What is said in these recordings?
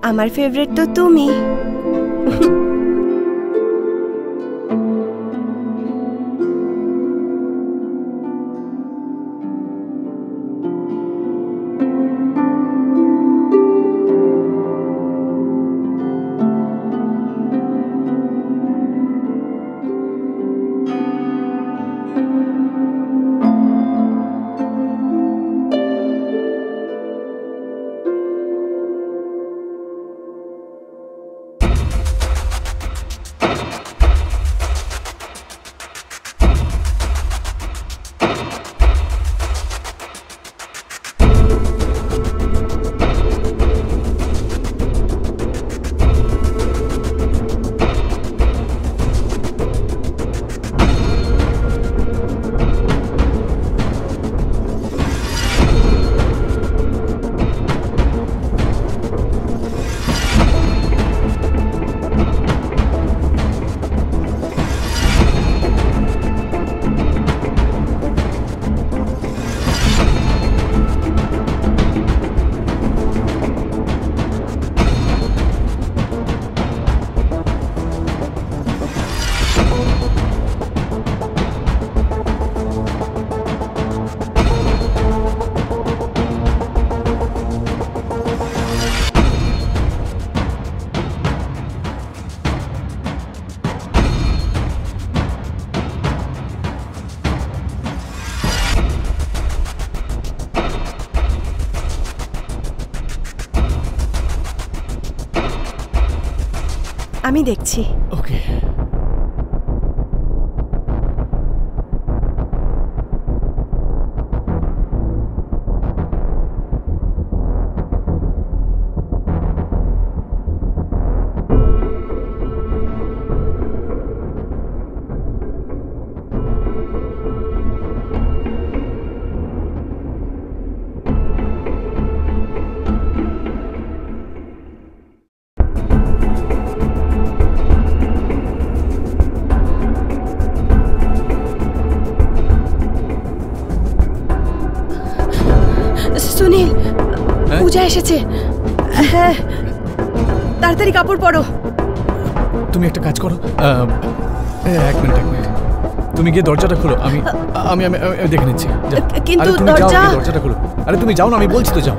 আমার ফেভারিট তো তুমি। আমি দেখছি। ওকে। সুনীল, পূজা এসেছে। হ্যাঁ, তাড়াতাড়ি কাপড় পরো। তুমি একটা কাজ করো, এক মিনিট। তুমি গিয়ে দরজাটা খোলো, আমি আমি আমি দেখে নিচ্ছি। কিন্তু দরজাটা খোলো। আরে তুমি যাও না, আমি বলছি তো যাও।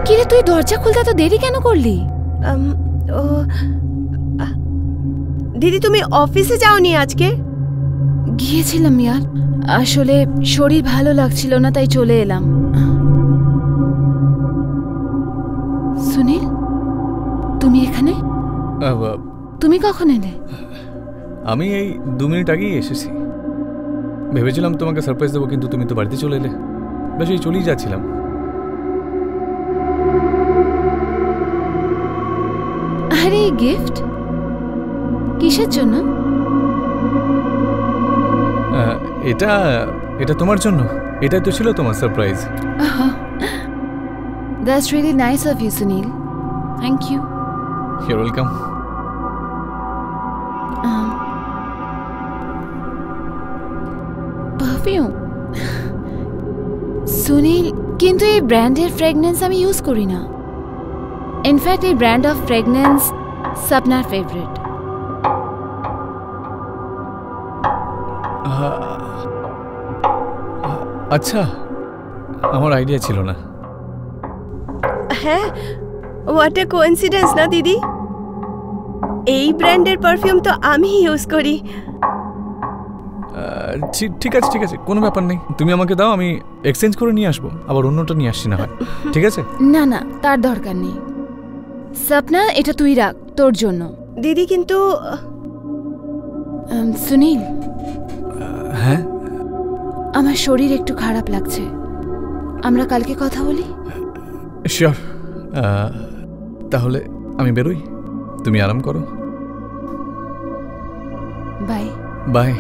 কিরে, তুই দরজা খুলতে তো দেরি কেন করলি? দিদি, তুমি অফিসে যাওনি আজকে? গিয়েছিলাম ইয়ার, আসলে শরীর ভালো লাগছিল না, তাই চলে এলাম। সুনীল, তুমি এখানে? তুমি কখন এলে? আমি এই 2 মিনিট আগেই এসেছি। ভেবেছিলাম তোমাকে সারপ্রাইজ দেবো, কিন্তু তুমি তো বাড়িতে চলে এলে। বেশ, এই চলেই যাচ্ছিলাম। আরে গিফট কিসের জন্য? এটা তোমার জন্য। এটাই তো ছিল তোমার surprise. That's really nice of you, Sunil. Thank you. You're welcome. Perfume. Sunil, কিন্তু এই ব্র্যান্ডের ফ্রেগনেন্স আমি ইউজ করি না। ইনফ্যাক্ট এই ব্র্যান্ড অফ ফ্রেগনেন্স স্বপ্নার ফেভারিট। আচ্ছা, আমার আইডিয়া ছিল না। হ্যাঁ, হোয়াট এ কোইন্সিডেন্স না দিদি। এই ব্র্যান্ডের পারফিউম তো আমি ইউজ করি। ঠিক আছে, কোনো ব্যাপার নেই। তুমি আমাকে দাও, আমি এক্সচেঞ্জ করে নিয়ে আসবো। আবার অন্যটা নিয়ে আসছি না হয়। ঠিক আছে? না, তার দরকার নেই। স্বপ্না, এটা তুই রাখ তোর জন্য। দিদি, কিন্তু সুনীল, হ্যাঁ, আমার শরীর একটু খারাপ লাগছে। আমরা কালকে কথা বলি। শিওর। তাহলে আমি বেরোই, তুমি আরাম করো। বাই। বাই।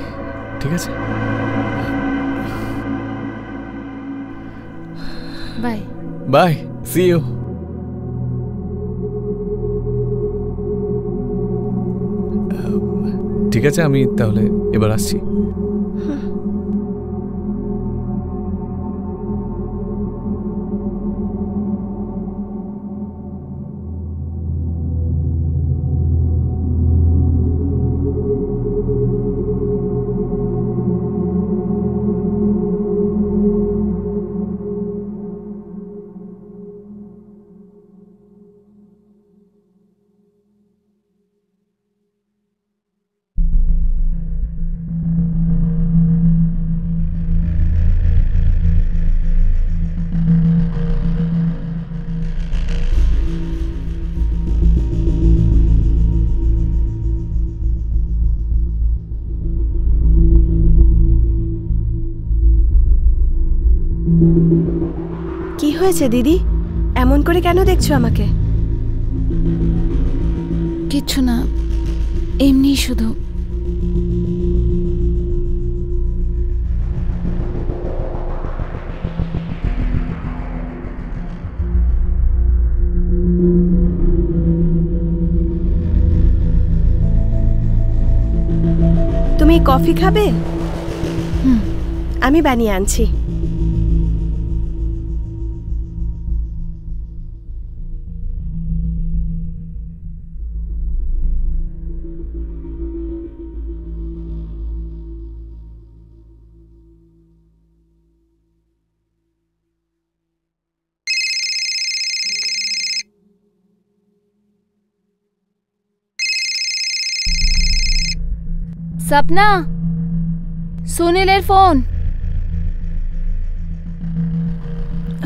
ঠিক আছে। বাই। Bye, see you. ঠিক আছে, আমি তাহলে এবার আসছি। কি হয়েছে দিদি? এমন করে কেন দেখছো আমাকে? কিচ্ছু না, এমনি শুধু। তুমি কফি খাবে? হুম। আমি বানিয়ে আনছি। সপনা, সুনীলের ফোন।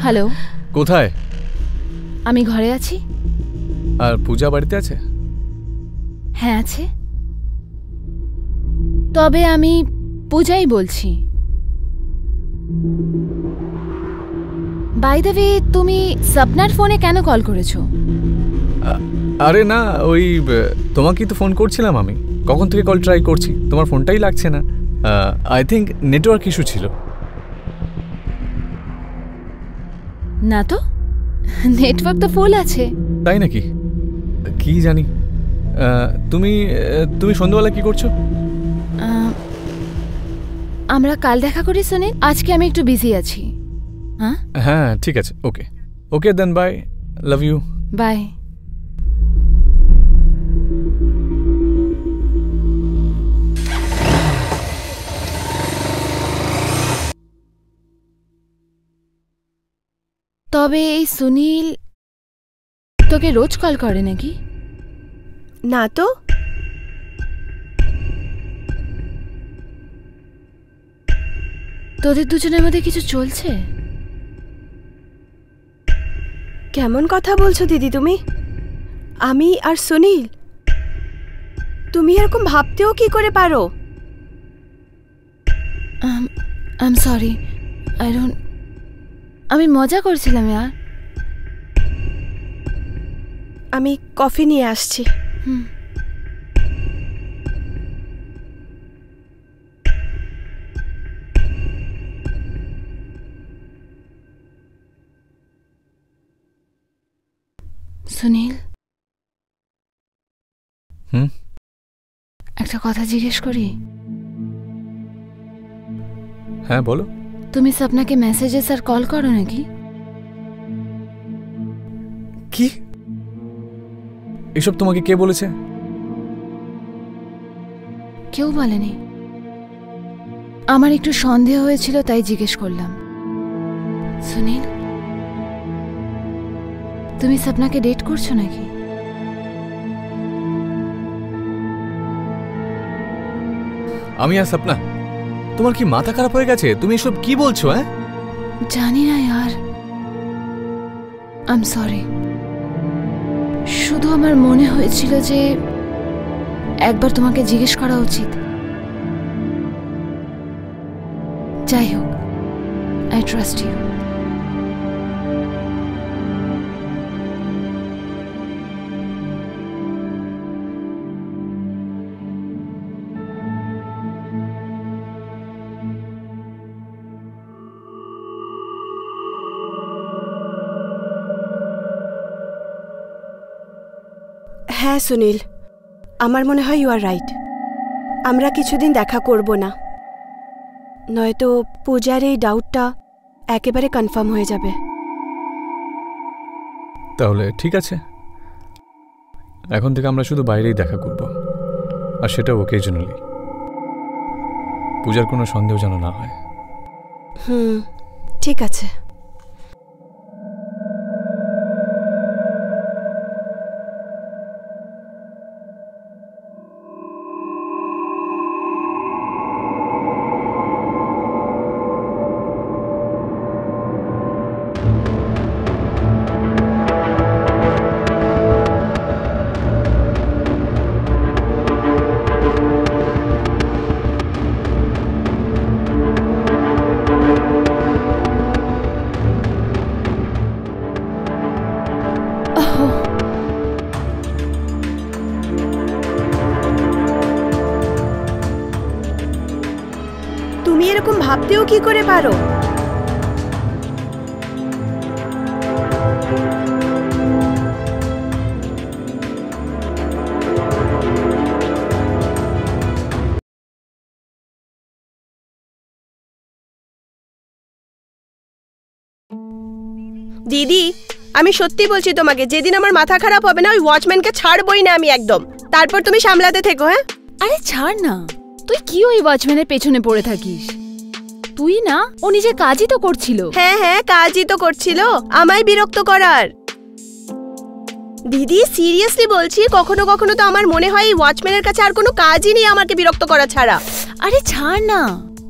হ্যালো। কোথায়? আমি ঘরে আছি। আর পূজা বাড়িতে আছে? হ্যাঁ আছে, তবে আমি পূজাই বলছি। বাই দ্য ওয়ে, তুমি সপনার ফোনে কেন কল করেছো? আরে না, ওই তোমাকেই তো ফোন করছিলাম আমি। কখন থেকে কল ট্রাই করছি, তোমার ফোনটাই লাগছে না। আই থিঙ্ক নেটওয়ার্ক ইস্যু ছিল। না তো, নেটওয়ার্ক তো ফুল আছে। তাই নাকি? কি জানি। তুমি তুমি সন্ধ্যাবেলা কি করছো? আমরা কাল দেখা করি সুনীল, আজকে আমি একটু বিজি আছি। হ্যাঁ হ্যাঁ, ঠিক আছে, ওকে ওকে দেন, বাই, লাভ ইউ। বাই। তবে এই সুনীল তোকে রোজ কল করে নাকি? না তো। তোদের দুজনের মধ্যে কিছু চলছে? কেমন কথা বলছো দিদি তুমি? আমি আর সুনীল? তুমি এরকম ভাবতেও কি করে পারো? আই এম সরি, আমি মজা করছিলাম ইয়ার। আমি কফি নিয়ে আসছি। হুম। সুনীল, একটা কথা জিজ্ঞেস করি? হ্যাঁ বলো। তুমি সপনাকে মেসেজেস আর কল করো নাকি? কি এসব তোমাকে কে বলেছে? কেউ বলেনি, আমার একটু সন্দেহ হয়েছিল তাই জিজ্ঞেস করলাম। সুনীল, তুমি সপনাকে ডেট করছো নাকি? আমি আর সপনা? তোমার কি মাথা খারাপ হয়ে গেছে? তুমি এসব কি বলছো? হ্যাঁ জানি না ইয়ার, আই এম সরি। শুধু আমার মনে হয়েছিল যে একবার তোমাকে জিজ্ঞেস করা উচিত। যাই হোক, আই ট্রাস্ট ইউ। হ্যাঁ সুনীল, আমার মনে হয় ইউ আর রাইট। আমরা কিছুদিন দেখা করব না, নয়তো পূজার এই ডাউটটা একেবারে কনফার্ম হয়ে যাবে। তাহলে ঠিক আছে, এখন থেকে আমরা শুধু বাইরেই দেখা করব, আর সেটা ওকেজনালি। পূজার কোনো সন্দেহ যেন না হয়। ঠিক আছে। তুমি এরকম ভাবতেও কি করে পারো? দিদি, আমি সত্যি বলছি তোমাকে, যেদিন আমার মাথা খারাপ হবে না, ওই ওয়াচম্যানকে ছাড়বই না আমি একদম। তারপর তুমি সামলাতে থেকো। হ্যাঁ, আরে ছাড় না, তুই কি ওই ওয়াচম্যানের পেছনে পড়ে থাকিস? তুই না, ও নিজের কাজই তো করছিল। হ্যাঁ হ্যাঁ, কাজই তো করছিল আমায় বিরক্ত করার। দিদি সিরিয়াসলি বলছি, কখনো কখনো তো আমার মনে হয় এই ওয়াচম্যানের কাছে আর কোনো কাজই নেই আমাকে বিরক্ত করা ছাড়া। আরে ছাড় না।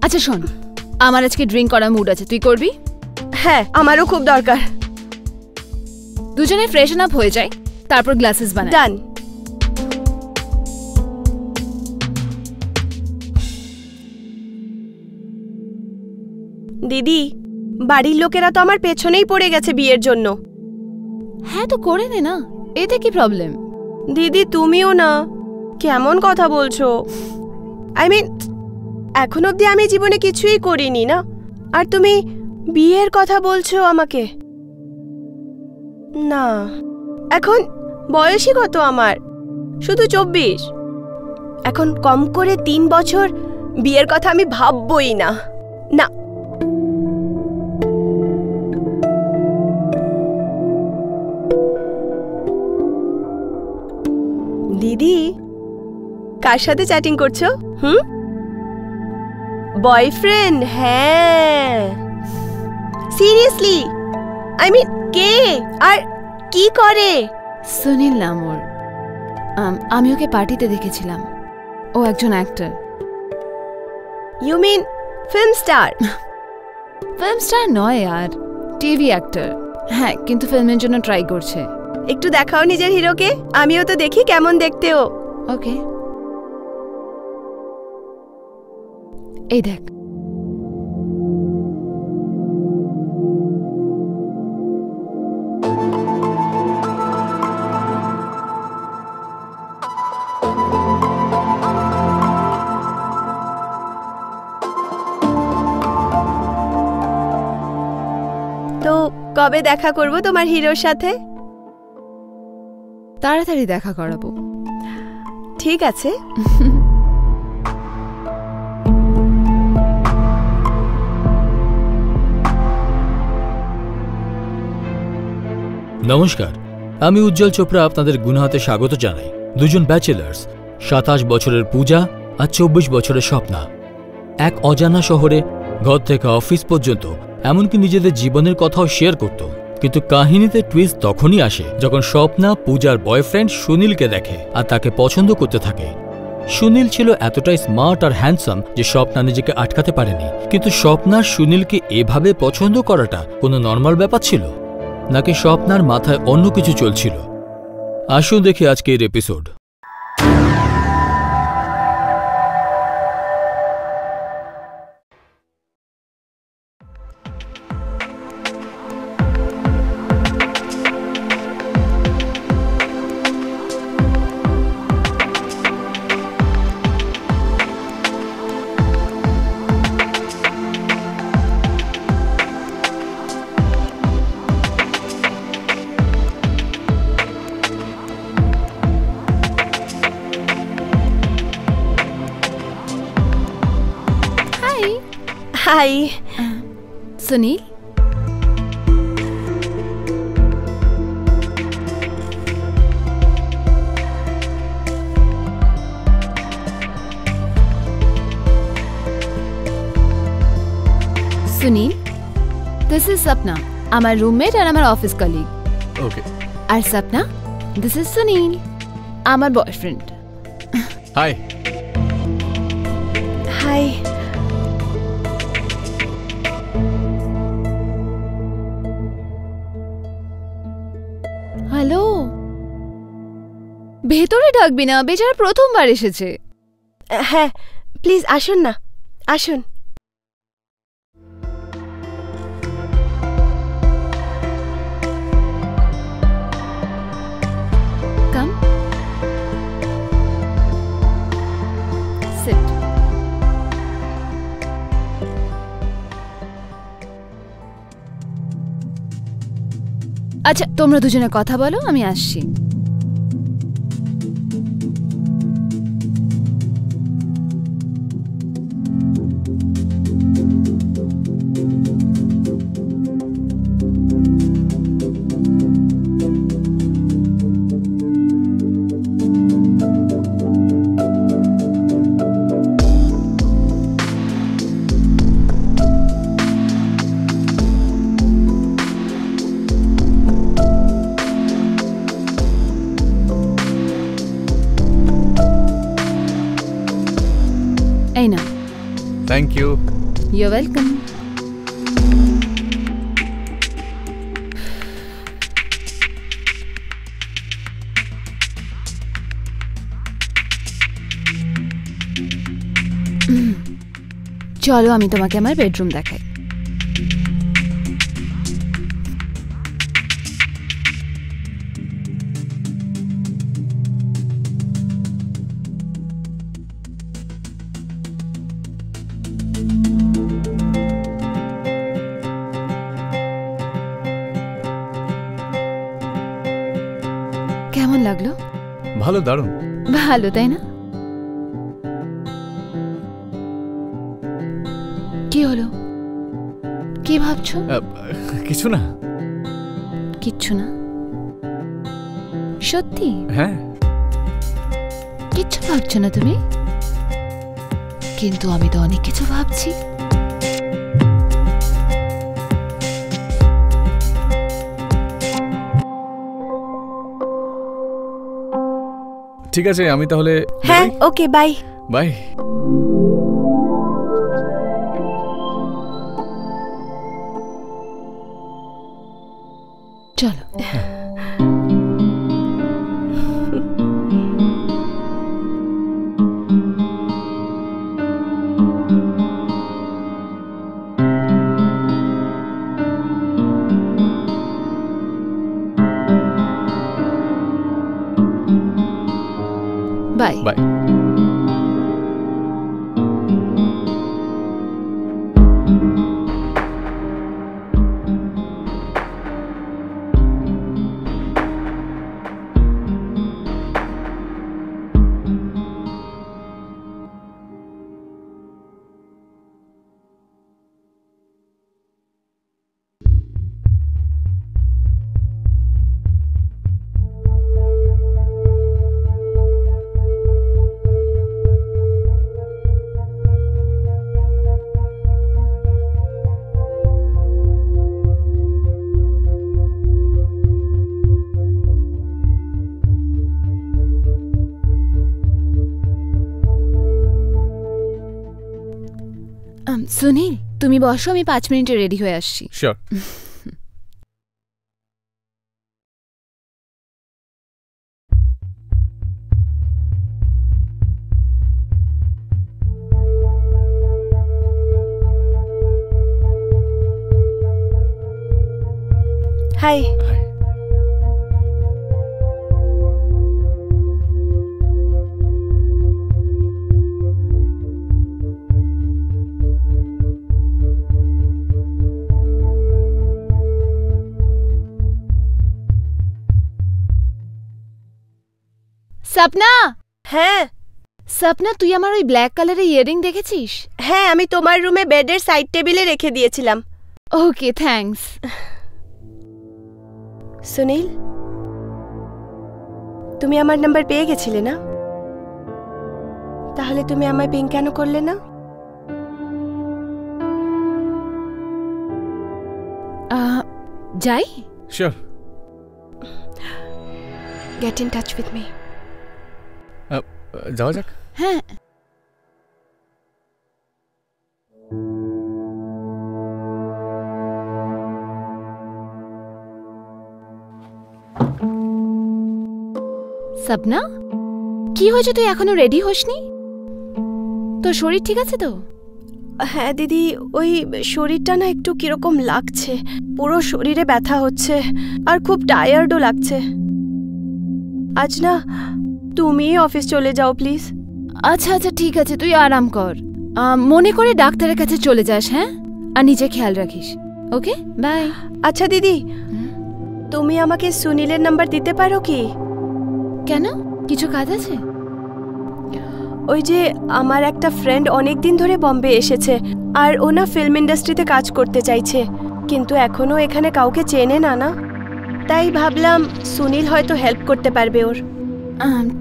আচ্ছা শোন, আমার আজকে ড্রিঙ্ক করার মুড আছে, তুই করবি? হ্যাঁ, আমারও খুব দরকার। দুজনে ফ্রেশন আপ হয়ে যায়, তারপর গ্লাসেস বানাই। ডান। দিদি, বাড়ির লোকেরা তো আমার পেছনেই পড়ে গেছে বিয়ের জন্য। হ্যাঁ তো করে নে না, এতে কি প্রবলেম? দিদি তুমিও না, কেমন কথা বলছো? আই মিন, এখন অবধি আমি জীবনে কিছুই করিনি না, আর তুমি বিয়ের কথা বলছো আমাকে? না, এখন বয়সই কত আমার, শুধু 24। এখন কম করে 3 বছর বিয়ের কথা আমি ভাববই না। না। দিদি, কার সাথে চ্যাটিং করছো? বয়ফ্রেন্ড? হ্যাঁ, সিরিয়াসলি? আই মিন কে আর কি করে? সুনীল নাম ওর। আমি ওকে পার্টিতে দেখেছিলাম, ও একজন actor. You mean film star? Film star নয় আর, টিভি অ্যাক্টর। হ্যাঁ, কিন্তু ফিল্মের জন্য ট্রাই করছে। একটু দেখাও নিজের হিরোকে, আমিও তো দেখি কেমন দেখতে ও। ওকে, এই দেখ। তো কবে দেখা করব তোমার হিরোর সাথে? তাড়াতাড়ি দেখা করাবো। ঠিক আছে। নমস্কার, আমি উজ্জ্বল চোপড়া আপনাদের গুনহাতে স্বাগত জানাই। দুজন ব্যাচেলার্স, 27 বছরের পূজা আর 24 বছরের স্বপ্না, এক অজানা শহরে ঘর থেকে অফিস পর্যন্ত এমনকি নিজেদের জীবনের কথাও শেয়ার করত। কিন্তু কাহিনীতে টুইস্ট তখনই আসে যখন স্বপ্না পূজার বয়ফ্রেন্ড সুনীলকে দেখে আর তাকে পছন্দ করতে থাকে। সুনীল ছিল এতটাই স্মার্ট আর হ্যান্ডসাম যে স্বপ্না নিজেকে আটকাতে পারেনি। কিন্তু স্বপ্নার সুনীলকে এভাবে পছন্দ করাটা কোনো নর্মাল ব্যাপার ছিল নাকি স্বপ্নার মাথায় অন্য কিছু চলছিল? আসুন দেখি আজকের episode. Hi. Sunil, Sunil, this is Sapna, আমার রুমমেট আর আমার অফিস কলিগ। ওকে। আর সপনা, দিস ইজ সুনীল, আমার বয়ফ্রেন্ড। হাই। হাই। হ্যালো, ভেতরে ডাকবি না, বেচারা প্রথমবার এসেছে। হ্যাঁ, প্লিজ আসুন না, আসুন। Come, sit. আচ্ছা, তোমরা দুজনে কথা বলো, আমি আসছি। এই না। Thank you. You're welcome. চলো, আমি তোমাকে আমার বেডরুম দেখাই। কেমন লাগলো? ভালো, দারুণ। ভালো, তাই না? কি হলো? কি ভাবছো? কিছু না। কিচ্ছু না? সত্যি? হ্যাঁ। কিচ্ছু ভাবছো না তুমি? কিন্তু আমি তো অনেক কিছু ভাবছি। ঠিক আছে, আমি তাহলে। হ্যাঁ, ওকে, বাই। বাই। চলো। বাই। বাই। সুনীল, তুমি বসো, আমি 5 মিনিটে রেডি হয়ে আসছি। শিওর। হাই। সপনা। হ্যাঁ, স্বপ্না, তুই আমার ওই ব্ল্যাক কালারের ইয়াররিং দেখেছিস? হ্যাঁ, আমি তোমার রুমে বেডের সাইড টেবিলে রেখে দিয়েছিলাম। ওকে, থ্যাঙ্কস। সুনীল, তুমি আমার নাম্বার পেয়ে গেছিলে না? তাহলে তুমি আমায় পিং কেন করলে না? যাই? Sure. Get in touch with me. যাওয়া যাক। হ্যাঁ। স্বপ্না, কি হয়েছে? তুই এখনো রেডি হসনি? তোর শরীর ঠিক আছে তো? হ্যাঁ দিদি, ওই শরীরটা না একটু কিরকম লাগছে, পুরো শরীরে ব্যথা হচ্ছে আর খুব টায়ার্ডও লাগছে। আজ না তুমি অফিস চলে যাও প্লিজ। আচ্ছা আচ্ছা, ঠিক আছে, তুই আরাম কর। মনে করে ডাক্তারের কাছে চলে যাস, হ্যাঁ? আর নিজে খেয়াল রাখিস। ওকে, বাই। আচ্ছা দিদি, তুমি আমাকে সুনীলের নাম্বার দিতে পারো কি? কেন, কিছু কাজ আছে? ওই যে আমার একটা ফ্রেন্ড অনেক দিন ধরে বম্বে এসেছে আর ও না ফিল্ম ইন্ডাস্ট্রিতে কাজ করতে চাইছে, কিন্তু এখনো এখানে কাউকে চেনে না না, তাই ভাবলাম সুনীল হয়তো হেল্প করতে পারবে ওর।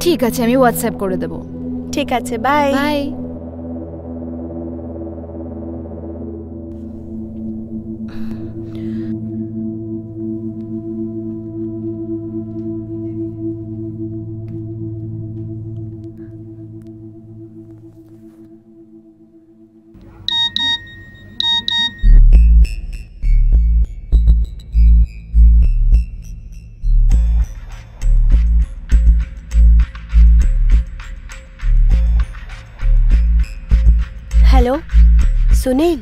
ঠিক আছে, আমি হোয়াটসঅ্যাপ করে দেবো। ঠিক আছে, বাই বাই। হ্যালো সুনীল,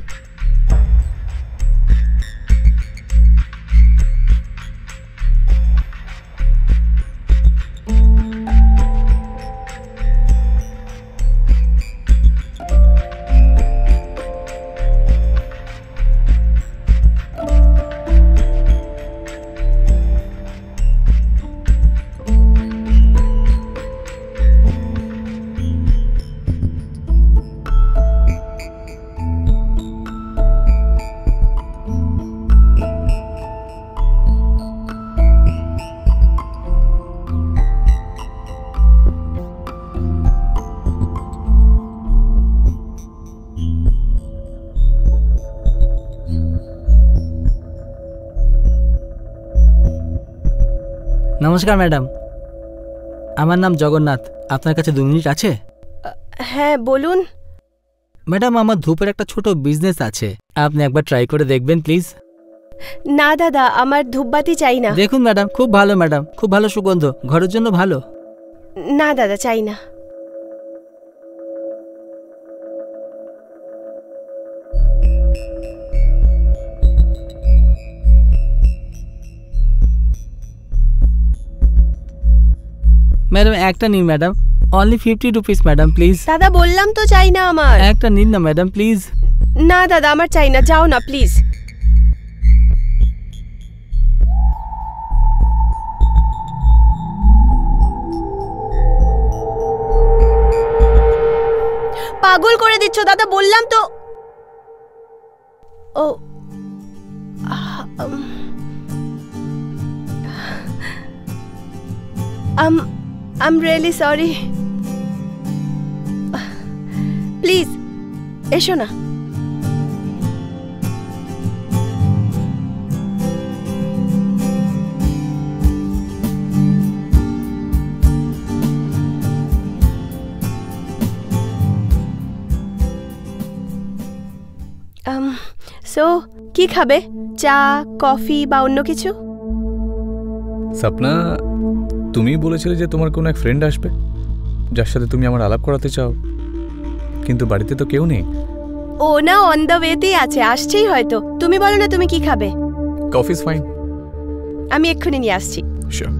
নমস্কার ম্যাডাম, আমার নাম জগন্নাথ। আপনার কাছে 2 মিনিট আছে? হ্যাঁ বলুন। ম্যাডাম, আমার ধূপের একটা ছোট বিজনেস আছে, আপনি একবার ট্রাই করে দেখবেন প্লিজ। না দাদা, আমার ধূপবাতি চাই না। দেখুন ম্যাডাম, খুব ভালো ম্যাডাম, খুব ভালো সুগন্ধ, ঘরের জন্য ভালো। না দাদা, চাই না। ম্যাডাম একটা নিন madam, only 50 rupees madam please. দাদা বললাম তো চাই না আমার। একটা নিন না ম্যাডাম প্লিজ। না দাদা, আমার চাই না, যাও না প্লিজ। পাগল করে দিচ্ছ দাদা, বললাম তো। ও I'm really sorry. প্লিজ এসো না। সো কি খাবে? চা, কফি বা অন্য কিছু? স্বপ্না, তুমি বলেছিলে যে তোমার কোনো এক ফ্রেন্ড আসবে যার সাথে তুমি আমার আলাপ করাতে চাও, কিন্তু বাড়িতে তো কেউ নেই। ও না অন দ্য ওয়েতেই আছে, আসছেই হয়তো। তুমি বলো না তুমি কি খাবে? Coffee is fine. আমি এক্ষুনি নিয়ে আসছি। শিওর।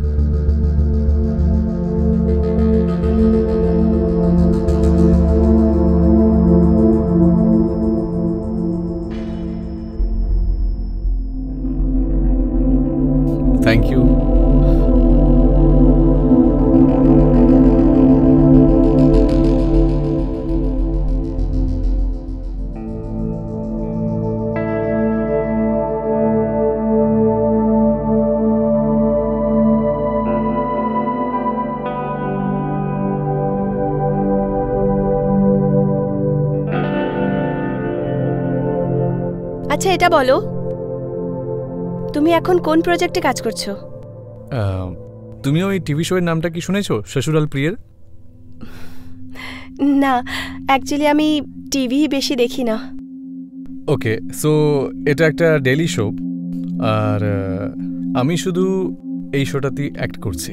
Thank you. আচ্ছা এটা বলো, তুমি এখন কোন প্রজেক্টে কাজ করছো? তুমি ওই টিভি শোয়ের নামটা কি শুনেছো, শ্বশুরাল প্রিয়ের? না, অ্যাকচুয়ালি আমি টিভি বেশি দেখি না। ওকে, সো এটা একটা ডেইলি শো, আর আমি শুধু এই শোটাতেই অ্যাক্ট করছি।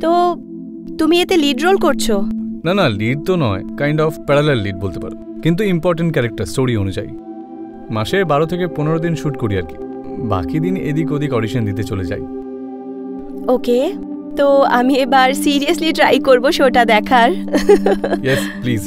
তো তুমি এতে লিড রোল করছো? না না, লিড তো নয়, কাইন্ড অফ প্যারালাল লিড বলতে পারো, কিন্তু ইম্পর্টেন্ট ক্যারেক্টার স্টোরি অনুযায়ী। মাসে 12 থেকে 15 দিন শ্যুট করি আর কি, বাকি দিন এদিক ওদিক অডিশন দিতে চলে যাই। ওকে, তো আমি এবার সিরিয়াসলি ট্রাই করব শোটা দেখার। Yes please.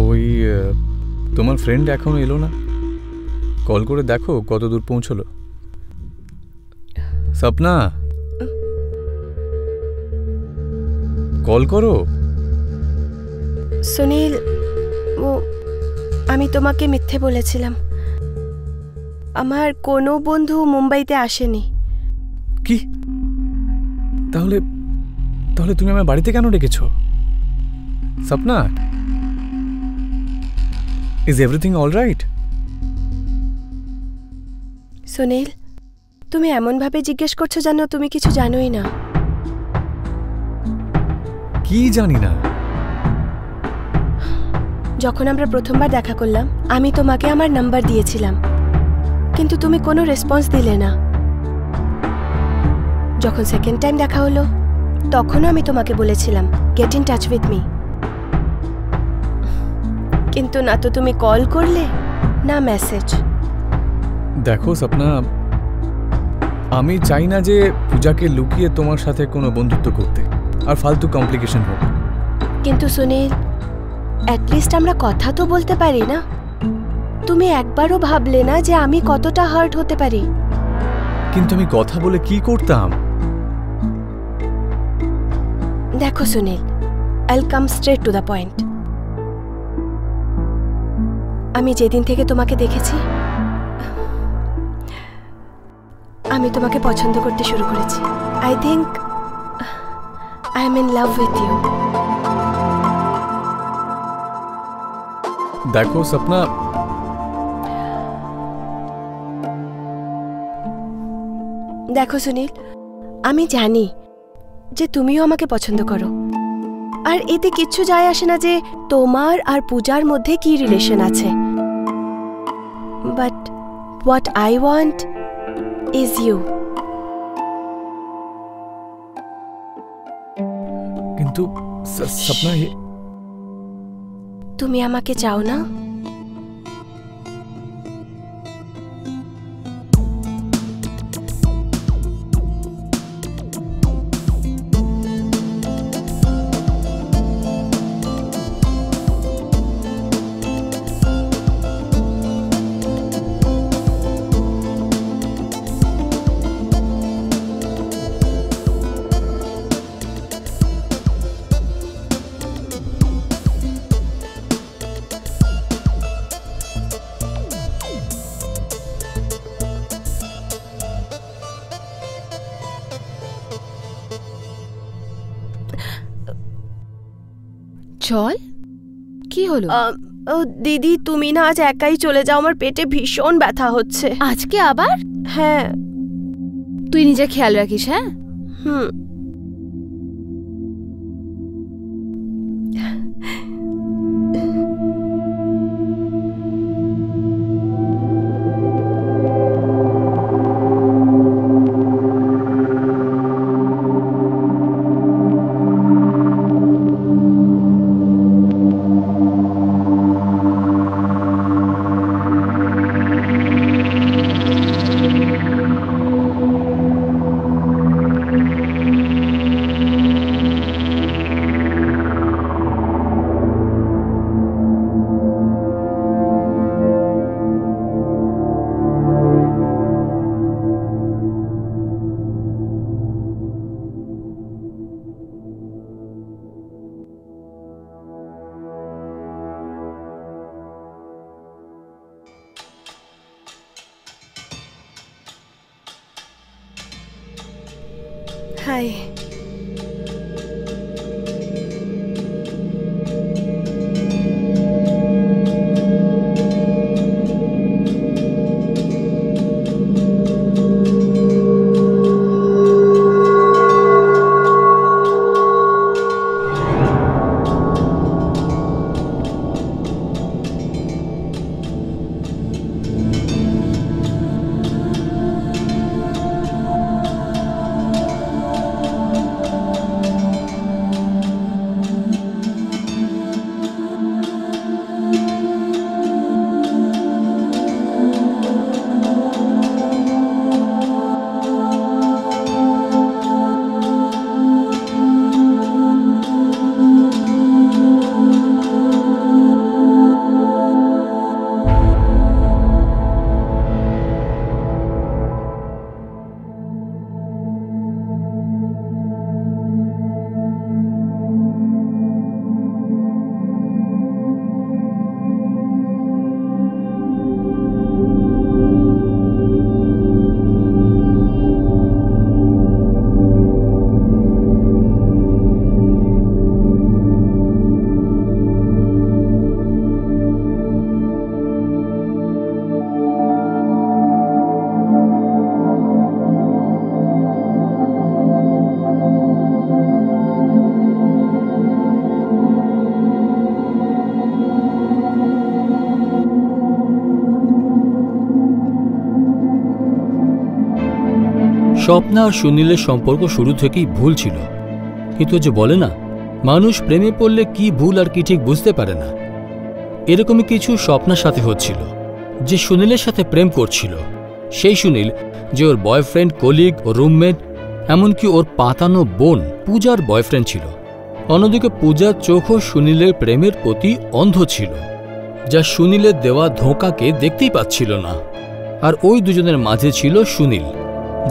ওই তোমার ফ্রেন্ড এখনো এলো না? কল করে দেখো কত দূর পৌঁছলো। সপনা, কল করো। সুনীল, আমি তোমাকে মিথ্যে বলেছিলাম। আমার কোনো বন্ধু মুম্বাইতে আসেনি। কি? তাহলে তাহলে তুমি আমার বাড়িতে কেন ডেকেছো? Sapna, is everything all right? Sunil, তুমি এমনভাবে জিজ্ঞেস করছো যেন তুমি কিছু জানোই না। কি জানি না? যখন আমরা প্রথমবার দেখা করলাম আমি তোমাকে আমার নাম্বার দিয়েছিলাম, কিন্তু তুমি কোনো রেসপন্স দিলে না। যখন সেকেন্ড টাইম দেখা হলো তখনও আমি তোমাকে বলেছিলাম get in touch with me, কিন্তু না তো তুমি কল করলে না মেসেজ। দেখো সপনা, আমি চাই না যে পূজাকে লুকিয়ে তোমার সাথে কোনো বন্ধুত্ব করতে আর ফালতু কমপ্লিকেশন হোক। কিন্তু সুনীল, অ্যাটলিস্ট আমরা কথা তো বলতে পারি না? তুমি একবারও ভাবলে না যে আমি কতটা হার্ট হতে পারি? কিন্তু আমি কথা বলে কি করতাম? দেখো সুনীল, আইল কাম স্ট্রেট টু দ্য পয়েন্ট। আমি যেদিন থেকে তোমাকে দেখেছি আমি তোমাকে পছন্দ করতে শুরু করেছি। I think I am in love with you. দেখো সপনা, দেখো সুনীল, আমি জানি যে তুমিও আমাকে পছন্দ করো, আর এতে কিচ্ছু যায় আসে না যে তোমার আর পূজার মধ্যে কি রিলেশন আছে। But what I want is you. কিন্তু সপনা, তুমি আমাকে চাও না? চল, কি হলো? দিদি, তুমি না আজ একাই চলে যাও, আমার পেটে ভীষণ ব্যথা হচ্ছে। আজকে আবার? হ্যাঁ। তুই নিজের খেয়াল রাখিস। হ্যাঁ। হুম। হাই। স্বপ্না আর সুনীলের সম্পর্ক শুরু থেকেই ভুল ছিল, কিন্তু যে বলে না, মানুষ প্রেমে পড়লে কি ভুল আর কি ঠিক বুঝতে পারে না। এরকমই কিছু স্বপ্নার সাথে হচ্ছিল। যে সুনীলের সাথে প্রেম করছিল সেই সুনীল যে ওর বয়ফ্রেন্ড, কলিগ ও রুমমেট, এমনকি ওর পাতানো বোন পূজার বয়ফ্রেন্ড ছিল। অন্যদিকে পূজার চোখও সুনীলের প্রেমের প্রতি অন্ধ ছিল, যা সুনীলের দেওয়া ধোঁকাকে দেখতেই পাচ্ছিল না। আর ওই দুজনের মাঝে ছিল সুনীল,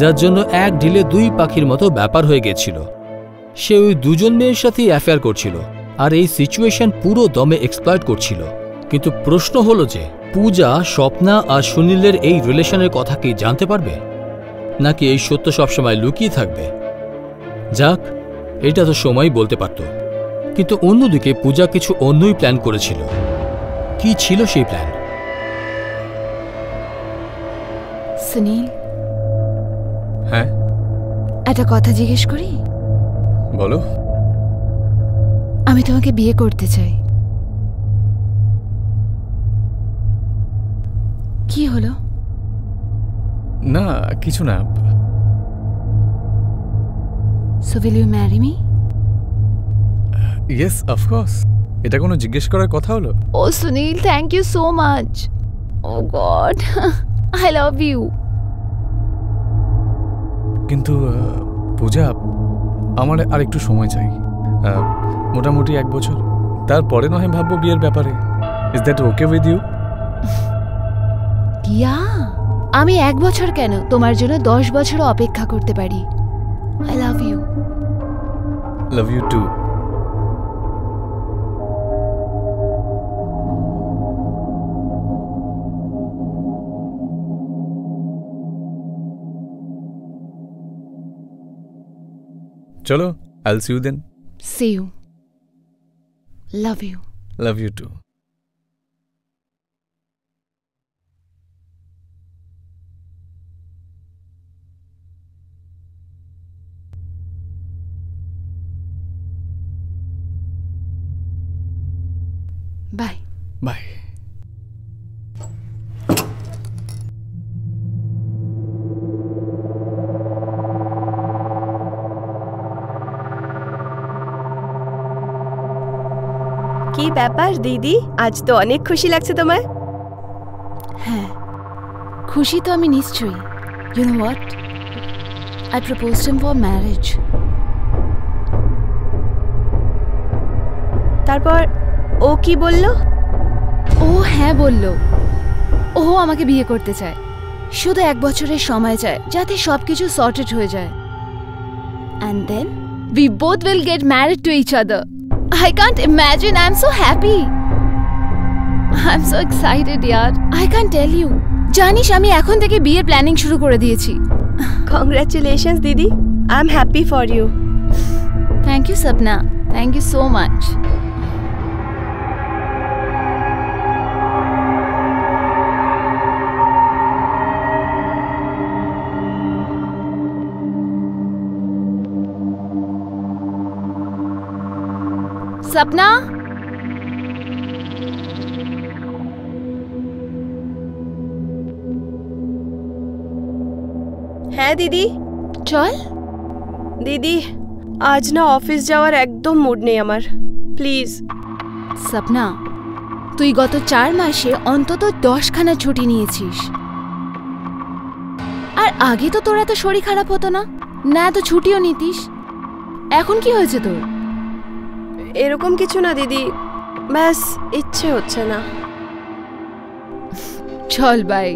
যার জন্য এক ঢিলে দুই পাখির মতো ব্যাপার হয়ে গেছিল। সে ওই দুজন মেয়ের সাথেই অ্যাফেয়ার করছিল আর এই সিচুয়েশন পুরো দমে এক্সপ্লয়েট করছিল। কিন্তু প্রশ্ন হলো যে পূজা স্বপ্না আর সুনীলের এই রিলেশনের কথা কি জানতে পারবে, নাকি এই সত্য সবসময় লুকিয়ে থাকবে? যাক, এটা তো সময়ই বলতে পারত। কিন্তু অন্যদিকে পূজা কিছু অন্যই প্ল্যান করেছিল। কি ছিল সেই প্ল্যান? সুনীল, হ্যাঁ একটা কথা জিজ্ঞেস করি? বলো। আমি তোমাকে বিয়ে করতে চাই। কি হলো? না, কিছু না। So will you marry me? Yes, of course. এটা কোনো জিজ্ঞেস করার কথা হলো? Oh Sunil, thank you so much. Oh God, I love you. কিন্তু পূজা, আমার আর একটু সময় চাই, মোটামুটি 1 বছর। তারপরে নয় ভাববো বিয়ের ব্যাপারে। Is that okay with you? আমি 1 বছর কেন, তোমার জন্য 10 বছরও অপেক্ষা করতে পারি। I love you. Love you too. Chalo, I'll see you then. See you. Love you. Love you too. Bye. Bye. কি ব্যাপার দিদি, আজ তো অনেক খুশি লাগছে তোমার। হ্যাঁ, খুশি তো আমি নিশ্চয়ই। You know what? I proposed him for marriage. তারপর ও কি বলল? ও হ্যাঁ বলল। ও আমাকে বিয়ে করতে চায়, শুধু 1 বছরের সময় চায় যাতে সবকিছু সর্টেড হয়ে যায়। And then we both will get married to each other. I can't imagine. I'm so happy. I'm so excited, yaar. I can't tell you. জানিস আমি এখন থেকে বিয়ের প্ল্যানিং শুরু করে দিয়েছি। কংগ্রাচুলেশনস দিদি। I am happy for you. Thank you Sapna, thank you so much. Sapna, হ্যাঁ দিদি। চল। দিদি আজ না অফিস যাওয়ার একদম মুড নেই আমার, প্লিজ। সপনা, তুই গত 4 মাসে অন্তত 10খানা ছুটি নিয়েছিস। আর আগে তো তোর এত শরীর খারাপ হতো না, না এত ছুটিও নিতিস। এখন কি হয়েছে তোর? এরকম কিছু না দিদি, ব্যাস ইচ্ছে হচ্ছে না। চল বাই।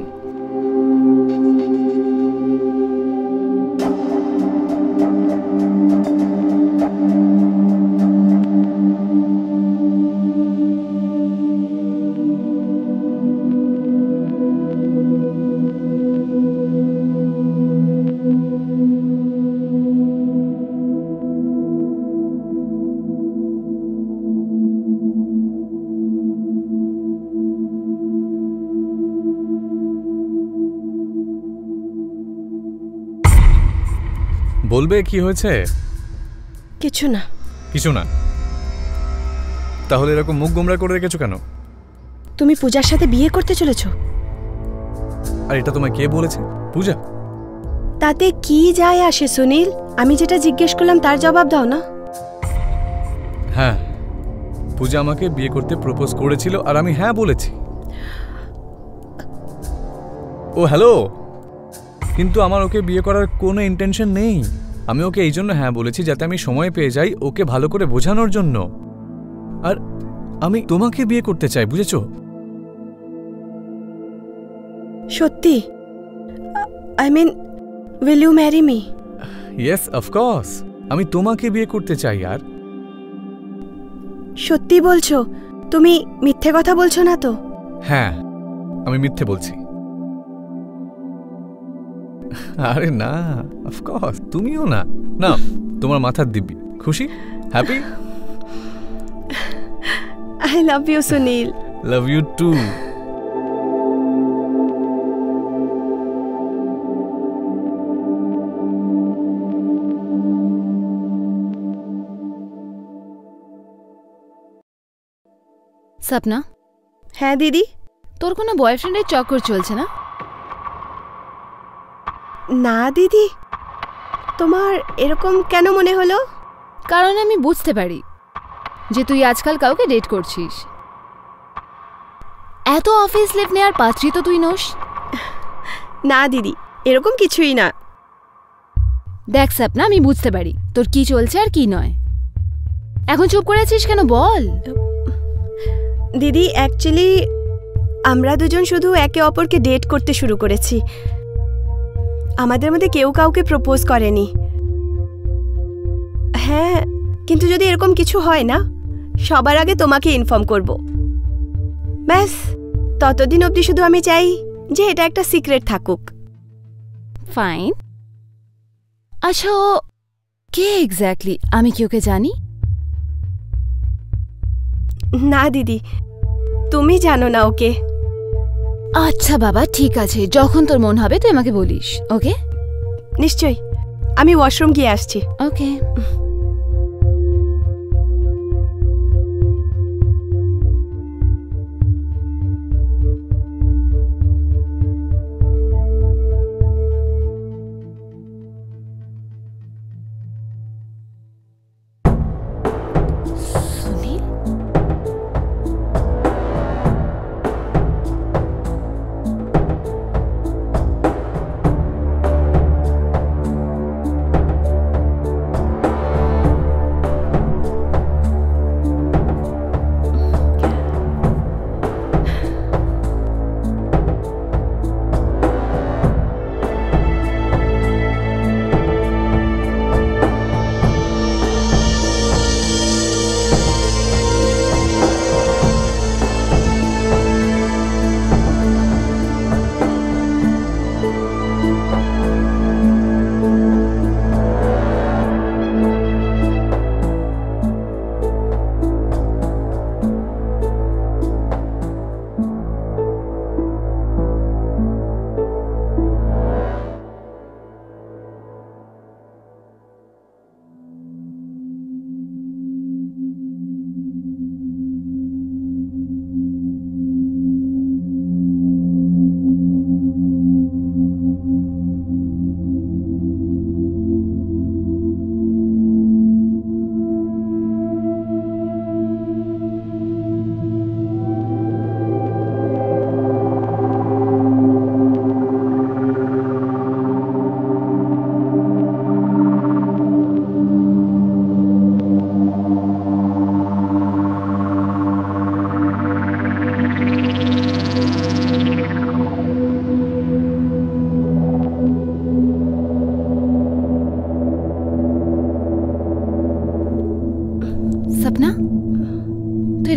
বলবে কি হয়েছে? কিছু না। কিছু না? তাহলে এরকম মুখ গোমরা করে রেখেছো কেন? তুমি পূজার সাথে বিয়ে করতে চলেছো? আর এটা তোমায় কে বলেছে? পূজা? তাতে কি যায় আসে সুনীল? আমি যেটা জিজ্ঞেস করলাম তার জবাব দাও না। হ্যাঁ, পূজা আমাকে বিয়ে করতে প্রপোজ করেছিল আর আমি হ্যাঁ বলেছি। ও হ্যালো, কিন্তু আমার ওকে বিয়ে করার কোনো ইন্টেনশন নেই। আমি ওকে এই জন্য হ্যাঁ বলেছি যাতে আমি সময় পেয়ে যাই ওকে ভালো করে বোঝানোর জন্য। আর আমি তোমাকে বিয়ে করতে চাই, বুঝেছো? সত্যি? I mean, will you marry me? Yes, of course. আমি তোমাকে বিয়ে করতে চাই। আর সত্যি বলছো? তুমি মিথ্যে কথা বলছো না তো? হ্যাঁ, আমি মিথ্যে বলছি। আরে না, অফকোর্স। তুমিও না। না, তোমার মাথার দিব্যি। খুশি? Happy? I love you Sunil. Love you too. Sapna, হ্যাঁ দিদি। তোর কোনো বয়ফ্রেন্ডের চক্কর চলছে না? না দিদি, তোমার এরকম কেন মনে হলো? কারণ আমি বুঝতে পারি যে তুই আজকাল কাউকে ডেট করছিস। এত অফিস লিভ নেওয়ার পাত্রী তো তুই নোস। না দিদি, এরকম কিছুই না। দেখ সপনা, আমি বুঝতে পারি তোর কি চলছে আর কি নয়। এখন চুপ করে আছিস কেন, বল। দিদি অ্যাকচুয়ালি আমরা দুজন শুধু একে অপরকে ডেট করতে শুরু করেছি, আমাদের মধ্যে কেউ কাউকে প্রপোজ করেনি। হ্যাঁ, কিন্তু যদি এরকম কিছু হয় না, সবার আগে তোমাকে ইনফর্ম করব। ব্যাস, ততদিন অবধি শুধু আমি চাই যে এটা একটা সিক্রেট থাকুক। ফাইন। আচ্ছা, ও কে এক্স্যাক্টলি? আমি কি ওকে জানি? না দিদি, তুমি জানো না ওকে। আচ্ছা বাবা, ঠিক আছে, যখন তোর মন হবে তুই আমাকে বলিস। ওকে? নিশ্চয়ই। আমি ওয়াশরুম গিয়ে আসছি। ওকে।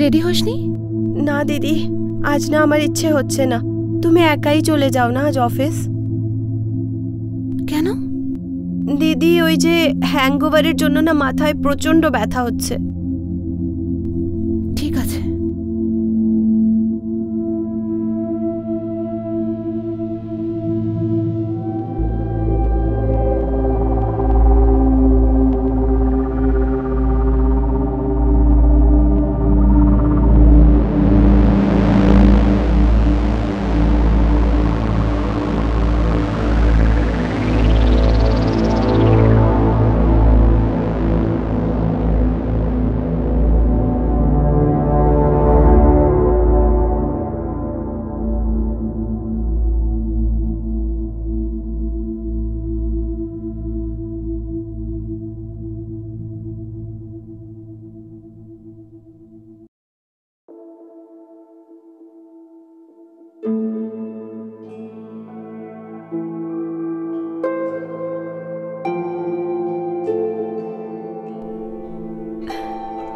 রেডি হসনি? না দিদি, আজ না আমার ইচ্ছে হচ্ছে না। তুমি একাই চলে যাও না আজ অফিস। কেন? দিদি, ওই যে হ্যাংওভারের জন্য না মাথায় প্রচন্ড ব্যথা হচ্ছে। ঠিক আছে।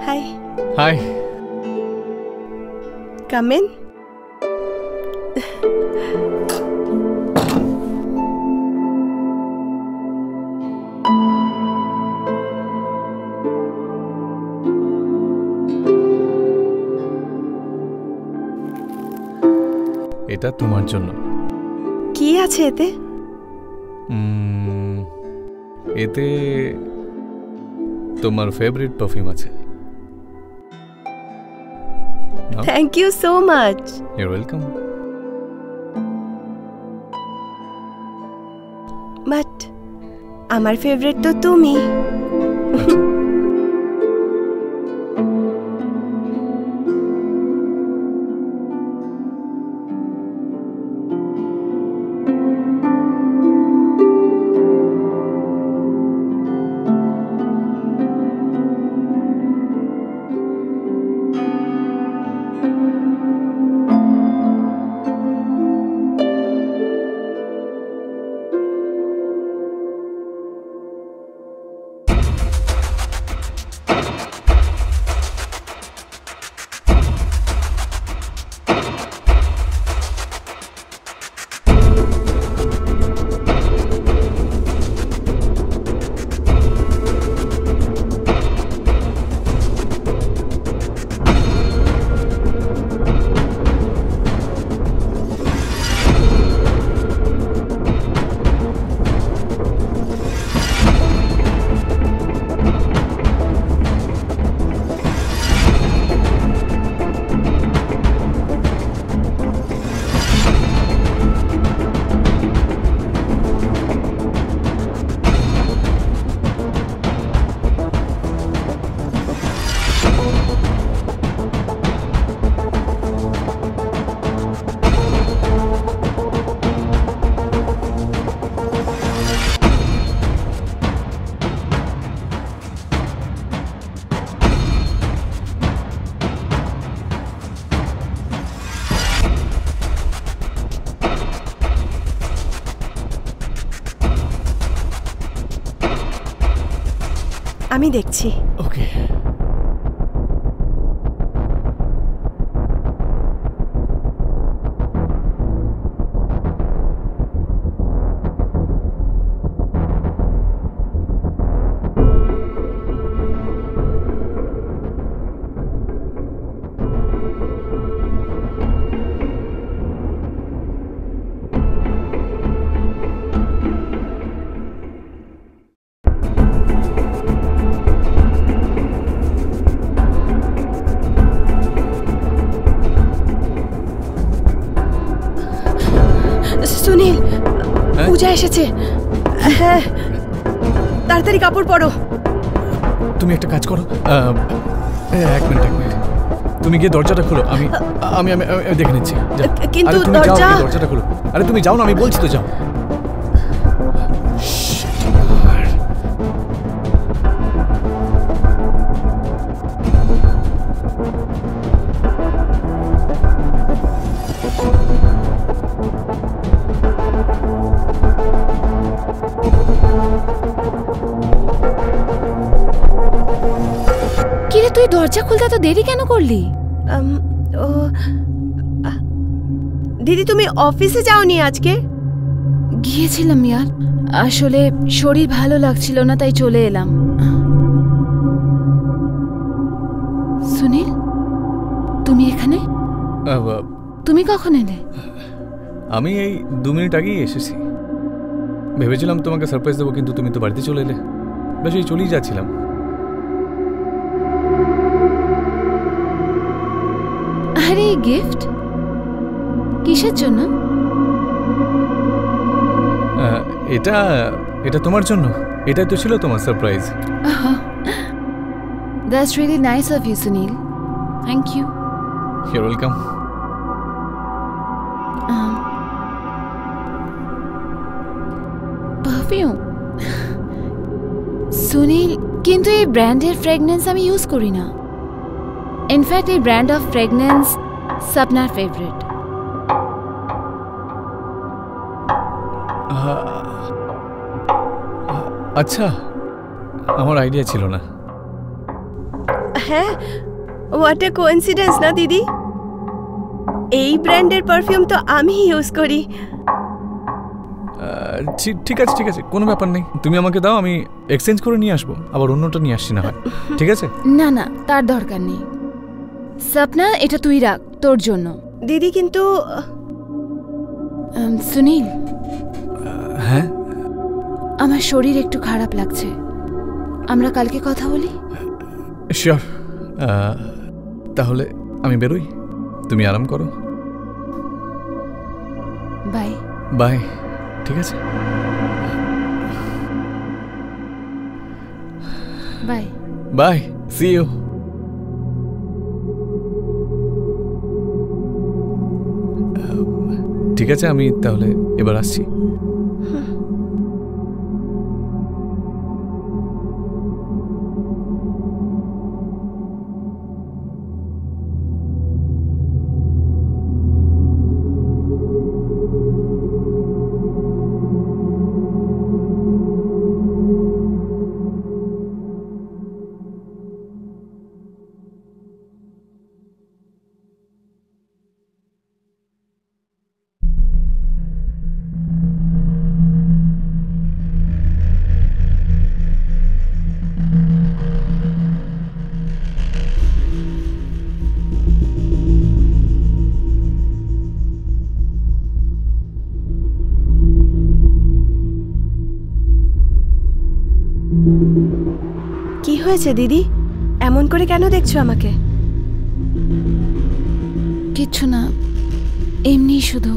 হাই। হাই। Come in. এটা তোমার জন্য। কি আছে এতে? এতে তোমার ফেভারিট পারফিউম আছে। Thank you so much. You're welcome. But আমার ফেভারিট তো তুমি। আমি দেখছি। ওকে। সুনীল, পূজা এসেছে। হ্যাঁ, তাড়াতাড়ি কাপড় পরো। তুমি একটা কাজ করো, এক মিনিট। তুমি গিয়ে দরজাটা খোলো, আমি আমি আমি দেখে নিচ্ছি। কিন্তু দরজাটা খোলো। আরে তুমি যাও না, আমি বলছি তো যাও। কিরে, তুই দরজা খুলতে তো দেরি কেন করলি? ও দিদি, তুমি অফিসে যাওনি আজকে? গিয়েছিলাম ইয়ার, আসলে শরীর ভালো লাগছিল না তাই চলে এলাম। সুনীল, তুমি এখানে? তুমি কখন এলে? আমি এই 2 মিনিট আগেই এসেছি। ভেবেছিলাম তোমাকে সারপ্রাইজ দেবো, কিন্তু তুমি তো বাড়িতে চলে এলে। বেশ, এই চলেই যাচ্ছিলাম। আরে গিফট কিসের জন্য? এটা এটা তোমার জন্য। এটাই তো ছিল তোমার surprise. That's really nice of you Sunil, thank you. You're welcome. Perfume Sunil, কিন্তু এই ব্র্যান্ডের ফ্রেগনেন্স আমি ইউজ করি না। ইনফ্যাক্ট এই ব্র্যান্ড অফ ফ্রেগনেন্স স্বপ্নার ফেভারিট। আচ্ছা, আমার আইডিয়া ছিল না। হ্যাঁ, হোয়াট এ কোইন্সিডেন্স না দিদি? এই ব্র্যান্ডের পারফিউম তো আমি ইউজ করি। ঠিক আছে, ঠিক আছে, কোনো ব্যাপার নেই। তুমি আমাকে দাও, আমি এক্সচেঞ্জ করে নিয়ে আসবো। আবার অন্যটা নিয়ে আসছি না হয়। ঠিক আছে? না না, তার দরকার নেই। স্বপ্না, এটা তুই রাখ তোর জন্য। দিদি কিন্তু সুনীল, হ্যাঁ, আমার শরীর একটু খারাপ লাগছে, আমরা কালকে কথা বলি। শিওর। তাহলে আমি বেরোই, তুমি আরাম করো। Bye bye. ঠিক আছে, বাই বাই, সি ইউ। ঠিক আছে, আমি তাহলে এবার আসছি। কি হয়েছে দিদি? এমন করে কেন দেখছো আমাকে? কিচ্ছু না, এমনি শুধু।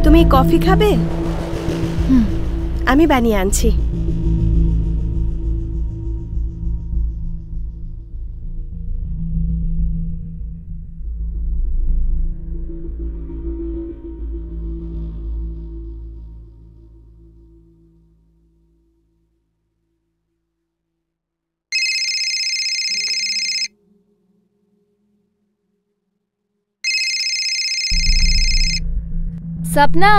তুমি কফি খাবে? আমি বানিয়ে আনছি। স্বপ্না,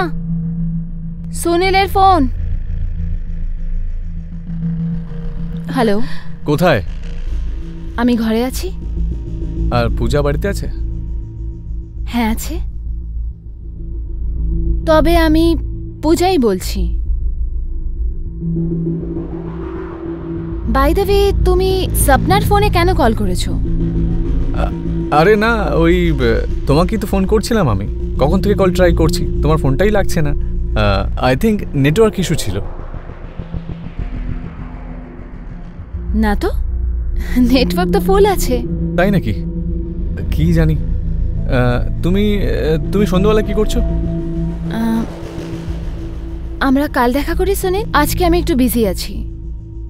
সুনীলের ফোন। হ্যালো, কোথায়? আমি ঘরে আছি। আর পূজা বাড়িতে আছে? হ্যাঁ আছে, তবে আমি পূজাই বলছি। বাই দ্য ওয়ে, তুমি স্বপ্নার ফোনে কেন কল করেছো? আরে না, ওই তোমাকেই তো ফোন করছিলাম আমি। কখন থেকে কল ট্রাই করছি, তোমার ফোনটাই লাগছে না। আই থিঙ্ক নেটওয়ার্ক ইস্যু ছিল। না তো, নেটওয়ার্ক তো ফুল আছে। তাই নাকি? কি জানি। তুমি তুমি সন্ধ্যাবেলা কি করছো? আমরা কাল দেখা করি সুনীল, আজকে আমি একটু বিজি আছি।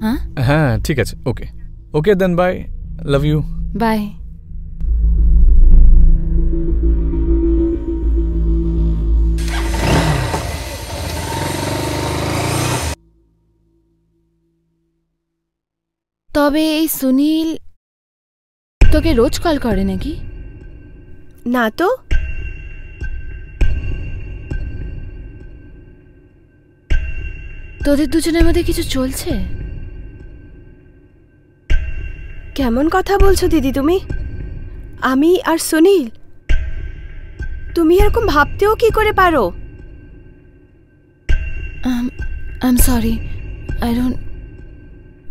হ্যাঁ হ্যাঁ, ঠিক আছে, ওকে ওকে দেন, বাই, লাভ ইউ। বাই। তবে এই সুনীল তোকে রোজ কল করে নাকি? না তো। তোদের দুজনের মধ্যে কিছু চলছে? কেমন কথা বলছো দিদি তুমি? আমি আর সুনীল? তুমি এরকম ভাবতেও কি করে পারো? আই এম সরি,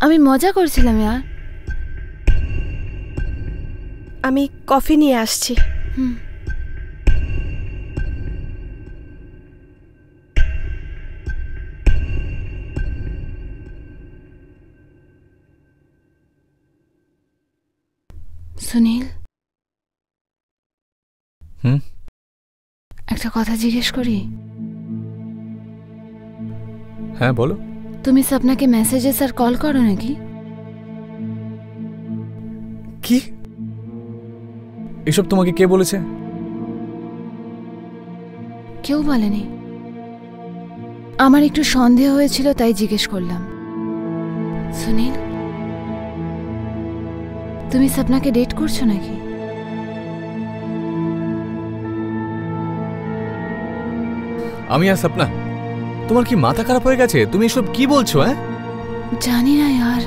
আমি মজা করছিলাম यार। আমি কফি নিয়ে আসছি। সুনীল, হুম? একটা কথা জিজ্ঞেস করি? হ্যাঁ বলো। তুমি সপনাকে মেসেজেস আর কল করো নাকি? কি এসব তোমাকে কে বলেছে? কেউ বলেনি। আমার একটু সন্দেহ হয়েছিল তাই জিজ্ঞেস করলাম। সুনীল, তুমি সপনাকে ডেট করছো নাকি? আমি আর সপনা? তোমার কি মাথা খারাপ হয়ে গেছে? তুমি এসব কি বলছো? হ্যাঁ জানি না यार,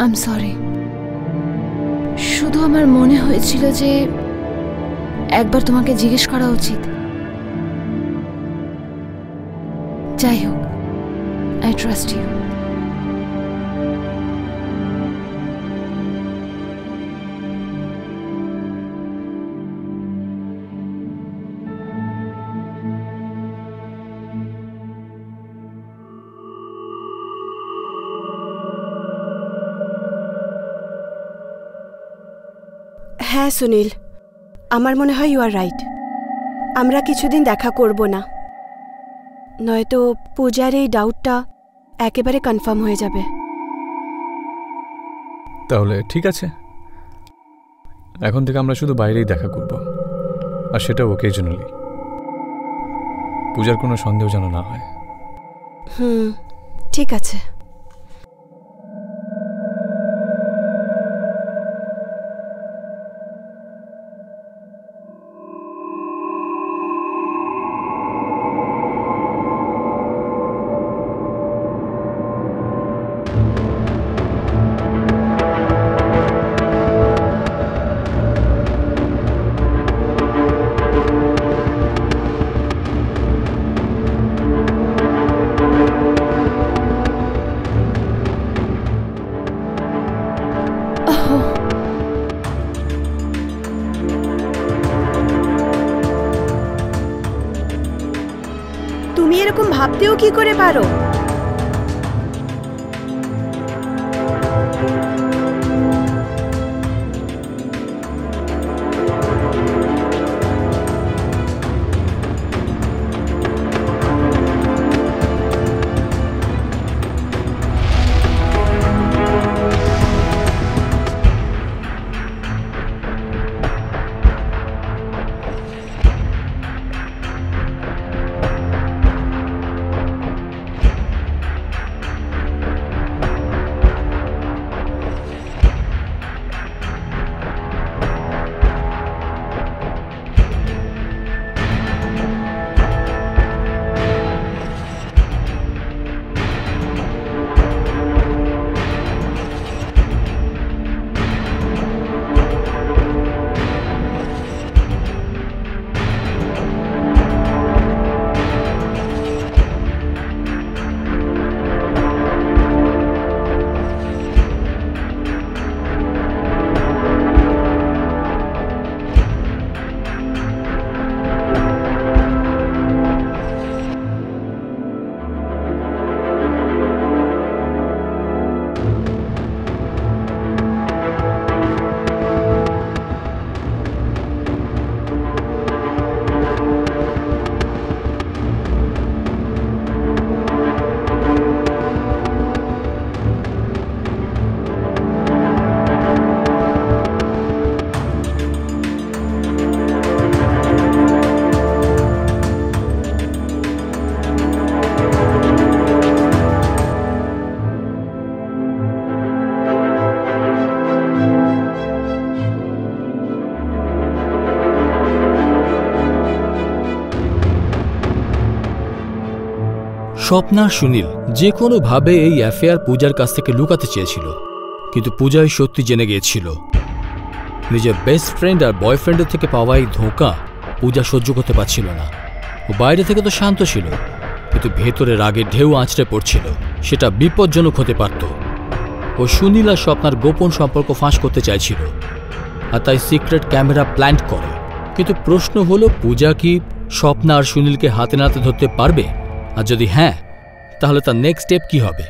আই এম সরি। শুধু আমার মনে হয়েছিল যে একবার তোমাকে জিজ্ঞেস করা উচিত। যাই হোক, আই ট্রাস্ট ইউ। হ্যাঁ সুনীল, আমার মনে হয় ইউ আর রাইট। আমরা কিছুদিন দেখা করব না, নয়তো পূজার এই ডাউটটা একেবারে কনফার্ম হয়ে যাবে। তাহলে ঠিক আছে, এখন থেকে আমরা শুধু বাইরেই দেখা করব, আর সেটা ওকেজনালি। পূজার কোনো সন্দেহ যেন না হয়। ঠিক আছে। তুমি এরকম ভাবতেও কি করে পারো? স্বপ্না আর সুনীল যে কোনোভাবে এই অ্যাফেয়ার পূজার কাছ থেকে লুকাতে চেয়েছিল, কিন্তু পূজাই সত্যি জেনে গিয়েছিল। নিজের বেস্ট ফ্রেন্ড আর বয়ফ্রেন্ডের থেকে পাওয়া এই ধোঁকা পূজা সহ্য করতে পারছিল না। ও বাইরে থেকে তো শান্ত ছিল, কিন্তু ভেতরে রাগে ঢেউ আঁচড়ে পড়ছিল। সেটা বিপজ্জনক হতে পারত। ও সুনীল আর স্বপ্নার গোপন সম্পর্ক ফাঁস করতে চাইছিল, আর তাই সিক্রেট ক্যামেরা প্ল্যান্ট করে। কিন্তু প্রশ্ন হলো, পূজা কি স্বপ্না আর সুনীলকে হাতে নাতে ধরতে পারবে? আর যদি হ্যাঁ, তাহলে তার নেক্সট স্টেপ কি হবে?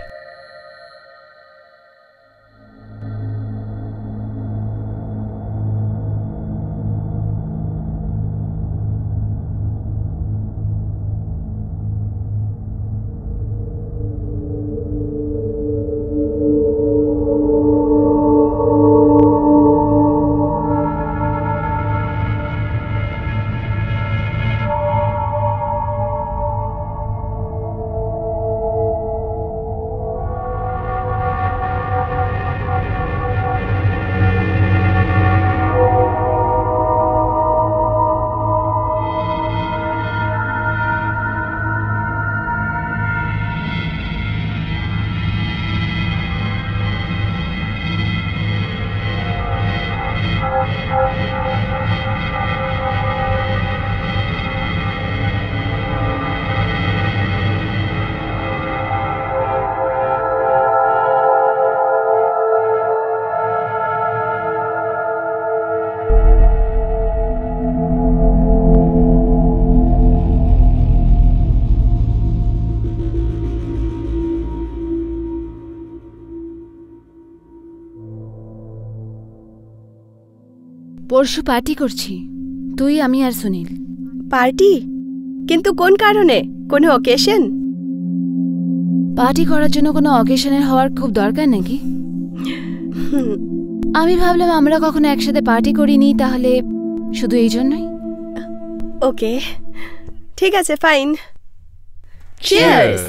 পরশু পার্টি করছি, তুই, আমি আর সুনীল। পার্টি? কিন্তু কোন কারণে? কোনো অকেশন? পার্টি করার জন্য কোনো অকেশনের হওয়ার খুব দরকার নাকি? আমি ভাবলাম আমরা কখনো একসাথে পার্টি করিনি, তাহলে শুধু এই জন্যই। ওকে, ঠিক আছে, ফাইন। Cheers!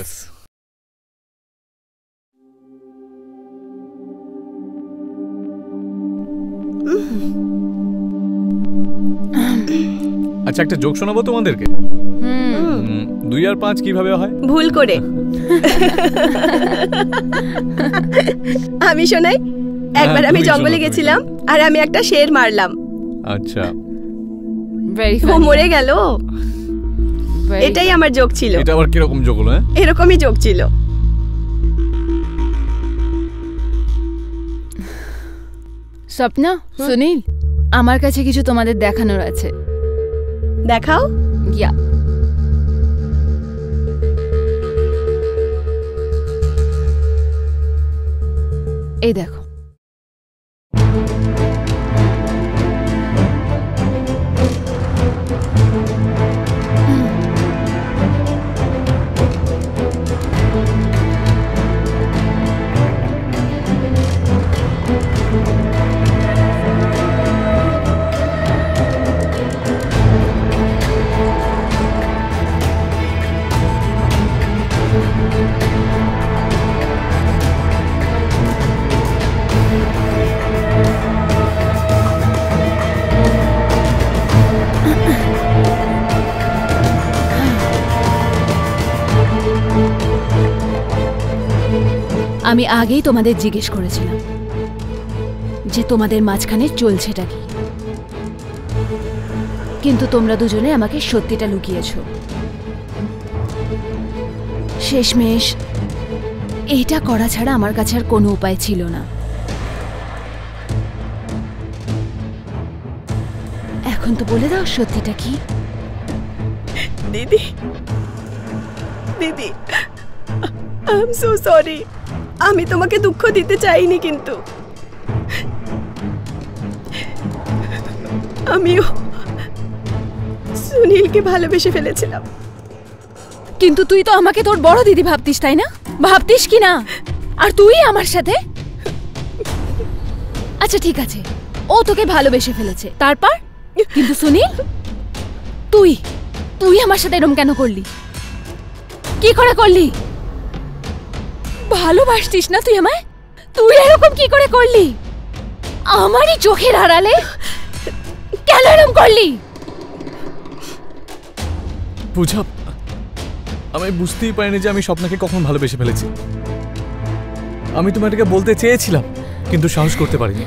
আচ্ছা, একটা জোক শোনাবো তোমাদেরকে। 2 আর 5 কিভাবে হয়? ভুল করে। আমি শোনাই। একবার আমি জঙ্গলে গেছিলাম আর আমি একটা শের মারলাম। আচ্ছা, ও মরে গেল। এটাই আমার জোক ছিল। এটা আবার কিরকম জোক হলো? এরকমই জোক ছিল। স্বপ্না, সুনীল, আমার কাছে কিছু তোমাদের দেখানোর আছে। দেখাও। ইয়া, এই দেখো। আমি আগেই তোমাদের জিজ্ঞেস করেছিলাম যে তোমাদের মাঝখানে চলছেটা কি, কিন্তু তোমরা দুজনে আমাকে সত্যিটা লুকিয়েছ। শেষমেশ এইটা করা ছাড়া আমার কাছে আর কোনো উপায় ছিল না। এখন তো বলে দাও সত্যিটা কি। দিদি, দিদি, আই এম সো সরি। আমি তোমাকে দুঃখ দিতে চাইনি, কিন্তু আমিও সুনীলকে ভালোবেসে ফেলেছিলাম। কিন্তু তুই তো আমাকে তোর বড় দিদি ভাবতিস, তাই না? ভাবতিস কি না? আর তুই আমার সাথে? আচ্ছা ঠিক আছে, ও তোকে ভালোবেসে ফেলেছে, তারপর? কিন্তু সুনীল, তুই তুই আমার সাথে এরকম কেন করলি? কি করে করলি? ভালোবাসতিস না তুই আমায়? তুই এরকম কি করে করলি? আমারই চোখের আড়ালে কেন এরকম করলি? পূজা, আমি বুঝতেই পারিনি যে আমি স্বপ্নাকে কখন ভালোবেসে ফেলেছি। আমি তোমাকে বলতে চেয়েছিলাম কিন্তু সাহস করতে পারিনি।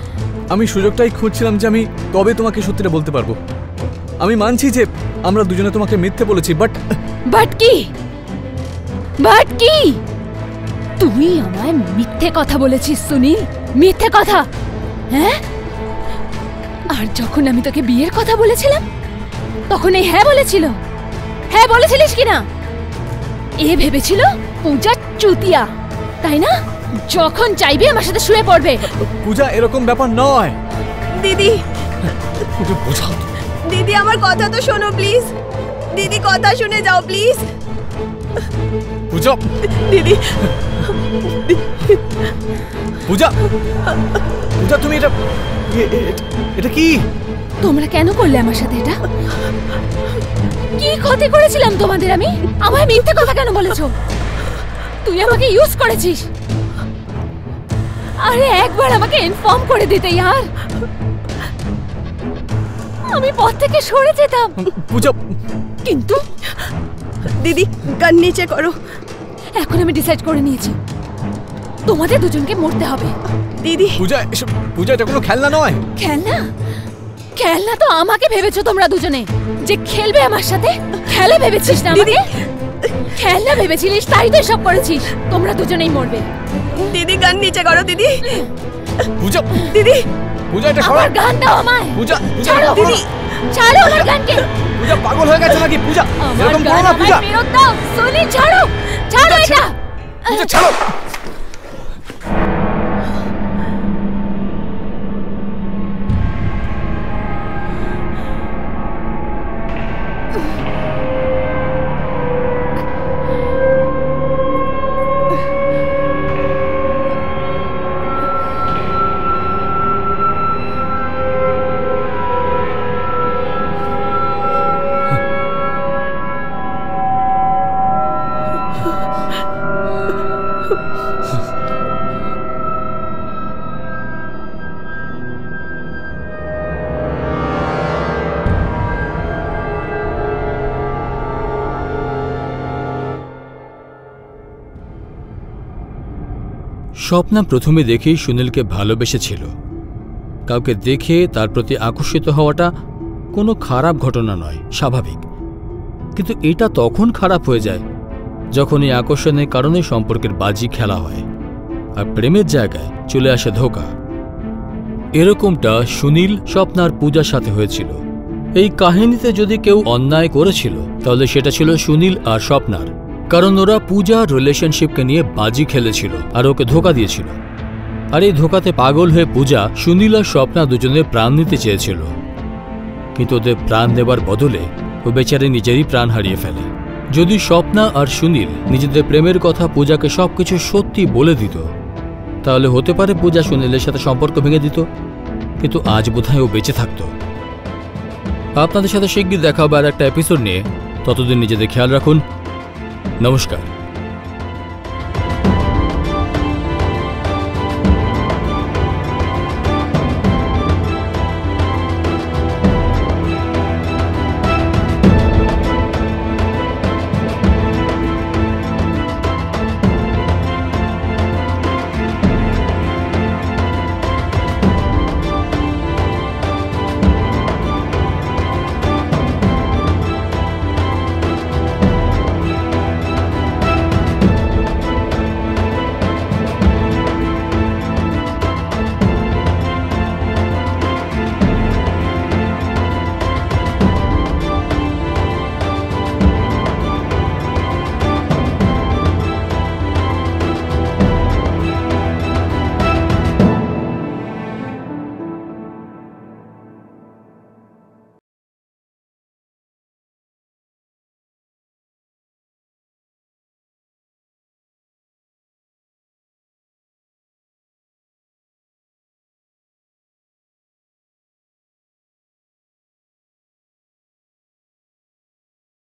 আমি সুযোগটাই খুঁজছিলাম যে আমি কবে তোমাকে সত্যিটা বলতে পারবো। আমি মানছি যে আমরা দুজনে তোমাকে মিথ্যে বলেছি, বাট কি তুই আমায় মিথ্যে কথা বলেছিস সুনীল, মিথ্যে কথা। হ্যাঁ, আর যখন আমি তোকে বিয়ের কথা বলেছিলাম তখন এই হ্যাঁ বলেছিল, হ্যাঁ বলেছিলিস কিনা? এ ভেবেছিল পূজা চুতিয়া, তাই না? যখন চাইবে আমার সাথে শুয়ে পড়বে। পূজা এরকম ব্যাপার নয়। দিদি পূজা বোঝাও। দিদি আমার কথা তো শোনো প্লিজ। দিদি কথা শুনে যাও প্লিজ। পূজা, দিদি পূজা, পূজা তুমি এটা কি? তোমরা কেন করলে আমার সাথে এটা? কি ক্ষতি করেছিলাম তোমাদের আমি? আমায় মিথ্যে কথা কেন বলেছো? তুই আমাকে ইউজ করেছিস। আরে একবার আমাকে ইনফর্ম করে দিতে यार, আমি পথ থেকে সরে যেতাম। পূজা, কিন্তু দিদি গান নিচে করো। এখন আমি ডিসাইড করে নিয়েছি তোমাদের দুজনকে মরতে হবে। দিদি পূজা, পূজা এটা কোনো খেলনা নয়। খেলনা? খেলনা তো আমাকে ভেবেছো তোমরা দুজনে, যে খেলবে আমার সাথে। খেলে ভেবেছিস না আমাকে? খেলনা ভেবেছিলিস, তাই তো সব করেছিস। তোমরা দুজনেই মরবে। দিদি গান নিচে করো দিদি। পূজা, দিদি পূজা এটা আমার গান দাও আমায়। পূজা, ছাড়ো দিদি। ছাড়ো আমার গানকে। পূজা পাগল হয়ে গেছে নাকি? পূজা আমার এরকম করো গান না। আমায় পূজা, ফেরত দাও। সুনীল ছাড়ো, ছাড়ো এটা। পূজা ছাড়ো। স্বপ্না প্রথমে দেখেই সুনীলকে ভালোবেসেছিল। কাউকে দেখে তার প্রতি আকর্ষিত হওয়াটা কোনো খারাপ ঘটনা নয়, স্বাভাবিক। কিন্তু এটা তখন খারাপ হয়ে যায় যখন এই আকর্ষণের কারণে সম্পর্কের বাজি খেলা হয় আর প্রেমের জায়গায় চলে আসে ধোঁকা। এরকমটা সুনীল, স্বপ্নার পূজার সাথে হয়েছিল। এই কাহিনীতে যদি কেউ অন্যায় করেছিল তাহলে সেটা ছিল সুনীল আর স্বপ্নার, কারণ ওরা পূজার রিলেশনশিপকে নিয়ে বাজি খেলেছিল আর ওকে ধোঁকা দিয়েছিল। আর এই ধোঁকাতে পাগল হয়ে পূজা সুনীল আর স্বপ্না দুজনের প্রাণ নিতে চেয়েছিল, কিন্তু ওদের প্রাণ দেবার বদলে ও বেচারে নিজেরই প্রাণ হারিয়ে ফেলে। যদি স্বপ্না আর সুনীল নিজেদের প্রেমের কথা পূজাকে সবকিছু সত্যি বলে দিত তাহলে হতে পারে পূজা সুনীলের সাথে সম্পর্ক ভেঙে দিত, কিন্তু আজ বোধহয় ও বেঁচে থাকত। আপনাদের সাথে শিগগির দেখা হবে আর একটা এপিসোড নিয়ে। ততদিন নিজেদের খেয়াল রাখুন। নমস্কার।